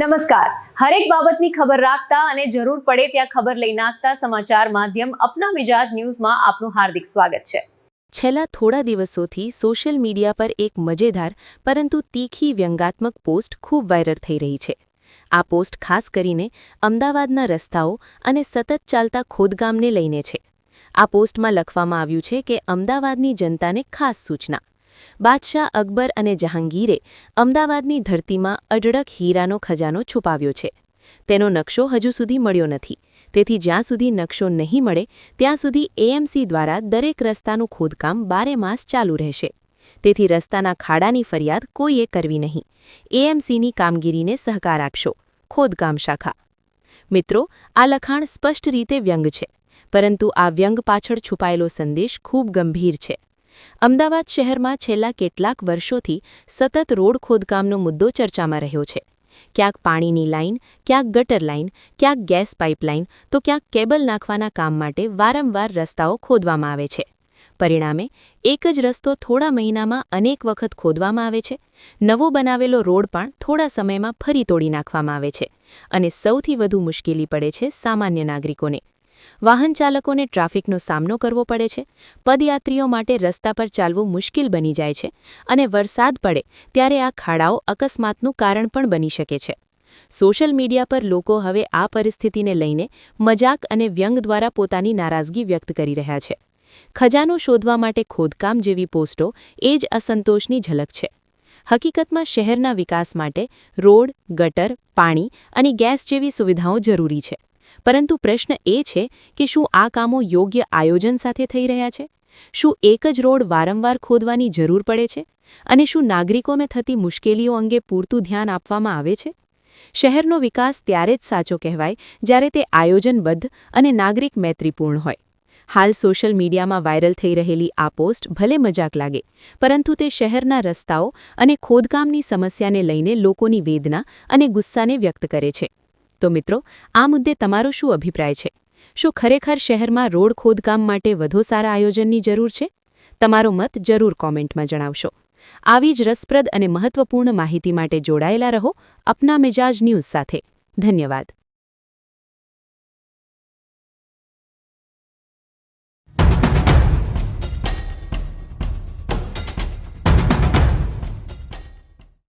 નમસ્કાર। હરેક બાબતની ખબર રાખતા અને જરૂર પડે ત્યાં ખબર લઈ નાખતા સમાચાર માધ્યમ અપના મિજાજ ન્યૂઝમાં આપનું હાર્દિક સ્વાગત છે। છેલ્લા થોડા દિવસોથી સોશિયલ મીડિયા પર એક મજેદાર પરંતુ તીખી વ્યંગાત્મક પોસ્ટ ખૂબ વાયરલ થઈ રહી છે। આ પોસ્ટ ખાસ કરીને અમદાવાદના રસ્તાઓ અને સતત ચાલતા ખોદકામને લઈને છે। આ પોસ્ટમાં લખવામાં આવ્યું છે કે અમદાવાદની જનતાને ખાસ સૂચના। બાદશાહ અકબર અને જહાંગીરે અમદાવાદની ધરતીમાં અઢળક હીરાનો ખજાનો છુપાવ્યો છે। તેનો નકશો હજુ સુધી મળ્યો નથી, તેથી જ્યાં સુધી નકશો નહીં મળે ત્યાં સુધી એએમસી દ્વારા દરેક રસ્તાનું ખોદકામ 12 માસ ચાલુ રહેશે। તેથી રસ્તાના ખાડાની ફરિયાદ કોઈએ કરવી નહીં। એએમસીની કામગીરીને સહકાર આપશો, ખોદકામ શાખા। મિત્રો, આ લખાણ સ્પષ્ટ રીતે વ્યંગ છે, પરંતુ આ વ્યંગ પાછળ છુપાયેલો સંદેશ ખૂબ ગંભીર છે। અમદાવાદ શહેરમાં છેલ્લા કેટલાક વર્ષોથી સતત રોડ ખોદકામનો મુદ્દો ચર્ચામાં રહ્યો છે। ક્યાંક પાણીની લાઇન, ક્યાંક ગટર લાઇન, ક્યાંક ગેસ પાઇપલાઇન, તો ક્યાંક કેબલ નાખવાના કામ માટે વારંવાર રસ્તાઓ ખોદવામાં આવે છે। પરિણામે એક જ રસ્તો થોડા મહિનામાં અનેક વખત ખોદવામાં આવે છે, નવો બનાવેલો રોડ પણ થોડા સમયમાં ફરી તોડી નાખવામાં આવે છે, અને સૌથી વધુ મુશ્કેલી પડે છે સામાન્ય નાગરિકોને। વાહન ચાલકોને ટ્રાફિકનો સામનો કરવો પડે છે, પદયાત્રીઓ માટે રસ્તા પર ચાલવું મુશ્કેલ બની જાય છે, અને વરસાદ પડે ત્યારે આ ખાડાઓ અકસ્માતનું કારણ પણ બની શકે છે। સોશિયલ મીડિયા પર લોકો હવે આ પરિસ્થિતિને લઈને મજાક અને વ્યંગ દ્વારા પોતાની નારાજગી વ્યક્ત કરી રહ્યા છે। ખજાનો શોધવા માટે ખોદકામ જેવી પોસ્ટો એ જ અસંતોષની ઝલક છે। હકીકતમાં શહેરના વિકાસ માટે રોડ, ગટર, પાણી અને ગેસ જેવી સુવિધાઓ જરૂરી છે, પરંતુ પ્રશ્ન એ છે કે શું આ કામો યોગ્ય આયોજન સાથે થઈ રહ્યા છે? શું એક જ રોડ વારંવાર ખોદવાની જરૂર પડે છે? અને શું નાગરિકોને થતી મુશ્કેલીઓ અંગે પૂરતું ધ્યાન આપવામાં આવે છે? શહેરનો વિકાસ ત્યારે જ સાચો કહેવાય જ્યારે તે આયોજનબદ્ધ અને નાગરિક મૈત્રીપૂર્ણ હોય। હાલ સોશિયલ મીડિયામાં વાયરલ થઈ રહેલી આ પોસ્ટ ભલે મજાક લાગે, પરંતુ તે શહેરના રસ્તાઓ અને ખોદકામની સમસ્યાને લઈને લોકોની વેદના અને ગુસ્સાને વ્યક્ત કરે છે। તો મિત્રો, આ મુદ્દે તમારો શું અભિપ્રાય છે? શું ખરેખર શહેરમાં રોડ ખોદકામ માટે વધુ સારા આયોજનની જરૂર છે? તમારો મત જરૂર કોમેન્ટમાં જણાવશો। આવી જ રસપ્રદ અને મહત્વપૂર્ણ માહિતી માટે જોડાયેલા રહો અપના મિજાજ ન્યૂઝ સાથે। ધન્યવાદ।